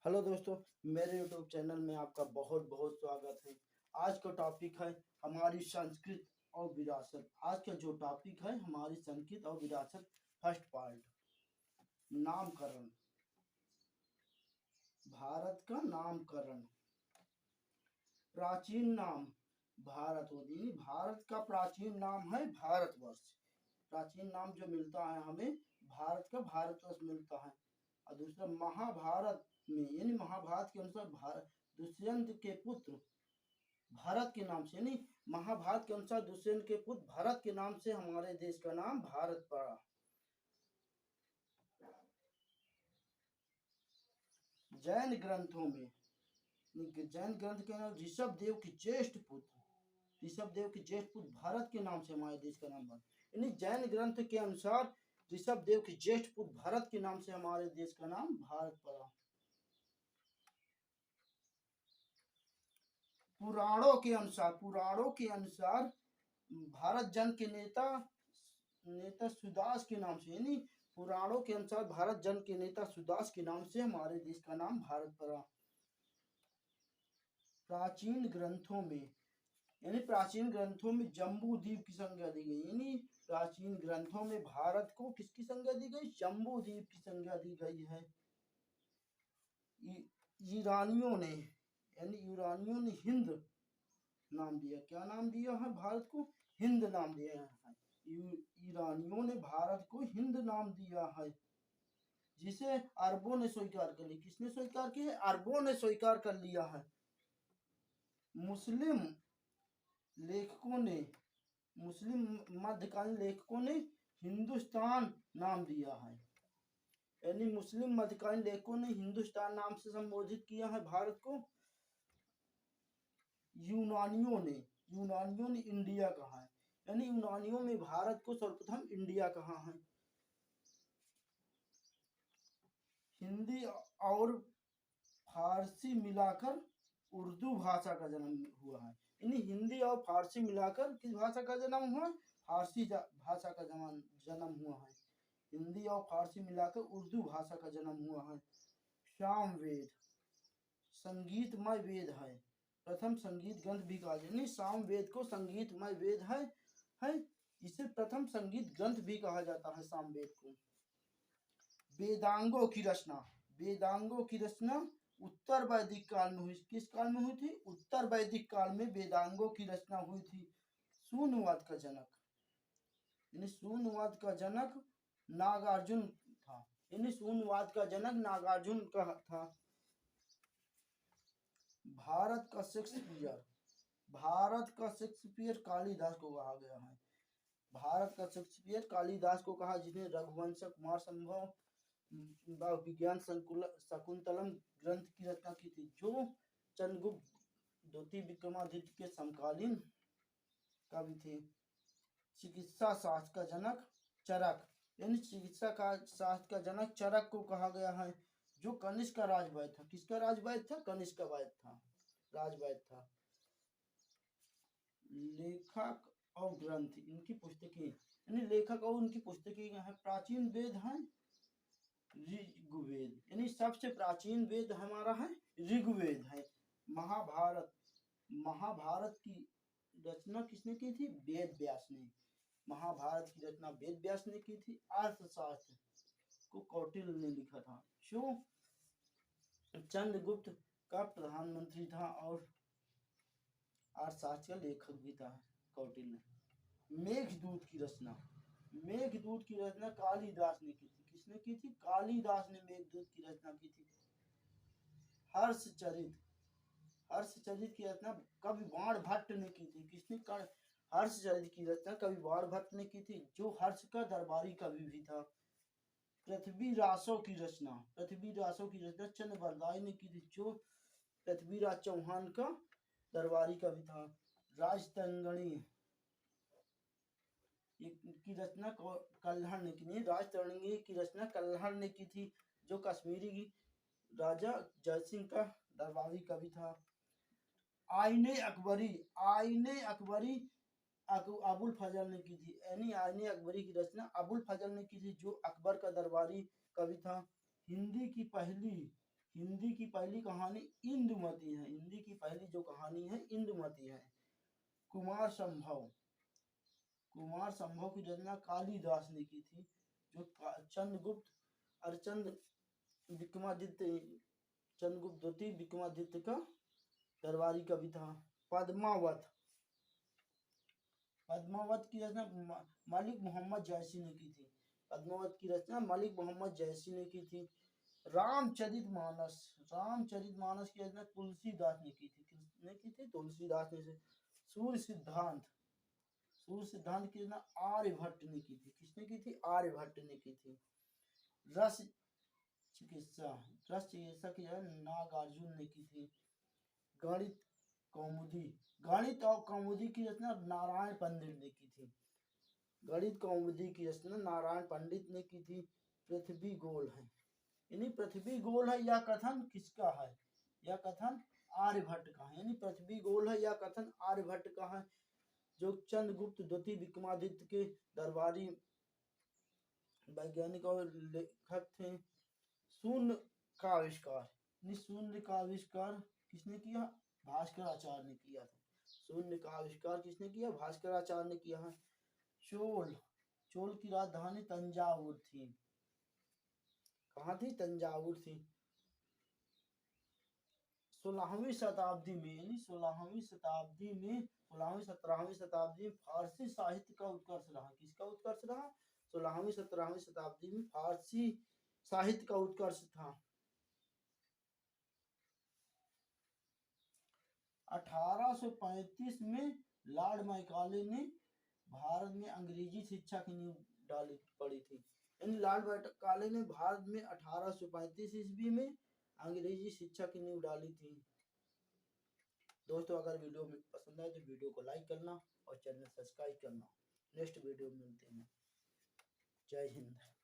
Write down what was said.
Hello दोस्तों, मेरे YouTube channel में आपका बहुत बहुत स्वागत है। आज का टॉपिक है हमारी संस्कृति और विरासत। आज का जो टॉपिक है हमारी संस्कृति और विरासत, फर्स्ट पार्ट, नामकरण। भारत का नामकरण। प्राचीन नाम भारत होती है। भारत का प्राचीन नाम है भारतवर्ष। प्राचीन नाम जो मिलता है हमें भारत का भारतवर्ष मिलता है। और दूसरा महाभारत में, यानी महाभारत के अनुसार भारत दुष्यंत के पुत्र भारत के नाम से, यानी महाभारत के अनुसार दुष्यंत के पुत्र भारत के नाम से हमारे देश का नाम भारत पड़ा। जैन ग्रंथों में, जैन ग्रंथ के नाम ऋषभ देव के ज्येष्ठ पुत्र, ऋषभ देव के ज्येष्ठ पुत्र भारत के नाम से हमारे देश का नाम बना। यानी जैन ग्रंथ के अनुसार ऋषभ देव के ज्येष्ठ पुत्र भारत के नाम से हमारे देश का नाम भारत पड़ा। पुराणों के अनुसार भारत जन के नेता सुदास के नाम से, यानी पुराणों के अनुसार भारत जन के नेता सुदास के नाम से हमारे देश का नाम भारत पड़ा। प्राचीन ग्रंथों में, यानी प्राचीन ग्रंथों में जम्बू द्वीप की संज्ञा दी गई। यानी प्राचीन ग्रंथों में भारत को किसकी संज्ञा दी गई? जम्बू द्वीप की संज्ञा दी गई है। ईरानियों ने, यानी यूरानियों ने हिंद नाम दिया। क्या नाम दिया है भारत को? हिंद नाम दिया है। ईरानियों ने भारत को हिंद नाम दिया है, जिसे अरबों ने स्वीकार कर लिया। किसने स्वीकार किया है? अरबों ने स्वीकार कर लिया है। मुस्लिम मध्यकालीन लेखकों ने हिंदुस्तान नाम दिया है। यानी मुस्लिम मध्यकालीन लेखकों ने हिंदुस्तान नाम से संबोधित किया है भारत को। यूनानियों ने इंडिया कहा है। यानी यूनानियों में भारत को सर्वप्रथम इंडिया कहा है। हिंदी और फारसी मिलाकर उर्दू भाषा का जन्म हुआ है। यानी हिंदी और फारसी मिलाकर किस भाषा का जन्म हुआ? फारसी भाषा का जन्म हुआ है। हिंदी और फारसी मिलाकर उर्दू भाषा का जन्म हुआ है। सामवेद संगीतमय वेद है। प्रथम संगीत ग्रंथ भी कहा, यानी सामवेद को संगीतमय वेद है। इसे प्रथम संगीत ग्रंथ भी कहा जाता है सामवेद को। वेदांगों की रचना उत्तर वैदिक काल में हुई। किस काल में हुई थी? उत्तर वैदिक काल में वेदांगों की रचना हुई थी। शून्यवाद का जनक, यानी शून्यवाद का जनक नागार्जुन था। यानी शून्यवाद का जनक नागार्जुन का था। भारत का शेक्सपियर कालिदास को कहा गया है। भारत का शेक्सपियर कालिदास को कहा, जिसने रघुवंश, कुमार संभव, विज्ञान शकुंतलम ग्रंथ की रचना की थी, जो चंद्रगुप्त द्वितीय विक्रमादित्य के समकालीन कवि थे। चिकित्सा शास्त्र का जनक चरक, यानी चिकित्सा का शास्त्र का जनक चरक को कहा गया है, जो कनिष्क का राजवैद्य था। किसका राजवैद्य था? कनिष्क का राजवैद्य था। लेखक और ग्रंथ, इनकी पुस्तकें, यानी लेखक और उनकी पुस्तकें हैं। प्राचीन वेद हैं ऋग्वेद, यानी सबसे प्राचीन वेद हमारा है ऋग्वेद है। महाभारत की रचना किसने की थी? वेद व्यास ने। महाभारत की रचना वेद व्यास ने की थी। अर्थशास्त्र को कौटिल्य ने लिखा था, जो चंद्रगुप्त का प्रधानमंत्री था और अर्थशास्त्र का लेखक भी था कौटिल्य। मेघदूत की रचना कालिदास ने की थी। किसने की थी? कालिदास ने मेघदूत की रचना की थी। हर्षचरित की रचना कविवाण भट्ट ने की थी। किसने? हर्षचरित की रचना कविवाण भट्ट ने की थी, जो हर्ष का दरबारी कवि भी था। पृथ्वीरासों की रचना चंद्रबरदाई ने की थी, जो पृथ्वीराज चौहान का दरबारी कवि था। राजतरंगिणी की रचना कल्हड़ ने की। राजतरंगिणी की रचना कल्हड़ ने की थी, जो कश्मीरी राजा जयसिंह का दरबारी कवि था। आईने अकबरी अबुल फजल ने की थी। यानी आईने अकबरी की रचना अबुल फजल ने की थी, जो अकबर का दरबारी कवि था। हिंदी की पहली हिंदी की पहली कहानी इंदुमती है। हिंदी की पहली जो कहानी है इंदुमती है। कुमार संभव, कुमार संभव की रचना कालिदास ने की थी, जो चंद्रगुप्त अर्चंद विक्रमादित्य, चंद्रगुप्त द्वितीय विक्रमादित्य का दरबारी कवि था। पद्मावत, पद्मावत की रचना मलिक मोहम्मद जैसी ने की थी। पद्मावत की रचना मलिक मोहम्मद जैसी ने की थी। रामचरितमानस, रामचरितमानस की रचना तुलसीदास ने की थी। किसने की थी? तुलसीदास ने। सूर्य सिद्धांत, सूर्य सिद्धांत की रचना आर्यभट्ट ने की थी। किसने की थी? आर्यभट्ट ने की थी। रस चिकित्सा, रस चिकित्सा की रचना नागार्जुन ने की थी। गणित कौमुदी, गणित और कौमुदी की रचना नारायण पंडित ने की थी। गणित कौमुदी की रचना नारायण पंडित ने की थी। पृथ्वी गोल है, यानी पृथ्वी गोल है यह कथन किसका है? यह कथन आर्यभट्ट का है। यानी पृथ्वी गोल है यह कथन आर्यभट्ट का है, जो चंद्रगुप्त द्वितीय विक्रमादित्य के दरबारी वैज्ञानिक और लेखक थे। शून्य का आविष्कार, शून्य का आविष्कार किसने किया? भास्कर आचार्य ने किया था। शून्य का आविष्कार किसने किया? भास्कर आचार्य ने किया है। चोल, चोल की राजधानी तंजावुर थी। कहाँ थी? तंजावुर थी। 16वीं शताब्दी में, यानी 16वीं शताब्दी में, 16वीं 17वीं शताब्दी में फारसी साहित्य का उत्कर्ष रहा। किसका उत्कर्ष रहा? 16वीं 17वीं शताब्दी में फारसी साहित्य का उत्कर्ष था। 1835 में लॉर्ड मैकाले ने भारत में अंग्रेजी शिक्षा की नींव डाली पड़ी थी। यानी लॉर्ड मैकाले ने भारत में 1835 ईस्वी में अंग्रेजी शिक्षा की नींव डाली थी। दोस्तों, अगर वीडियो में पसंद आए तो वीडियो को लाइक करना और चैनल सब्सक्राइब करना। नेक्स्ट वीडियो में मिलते हैं। जय हिंद।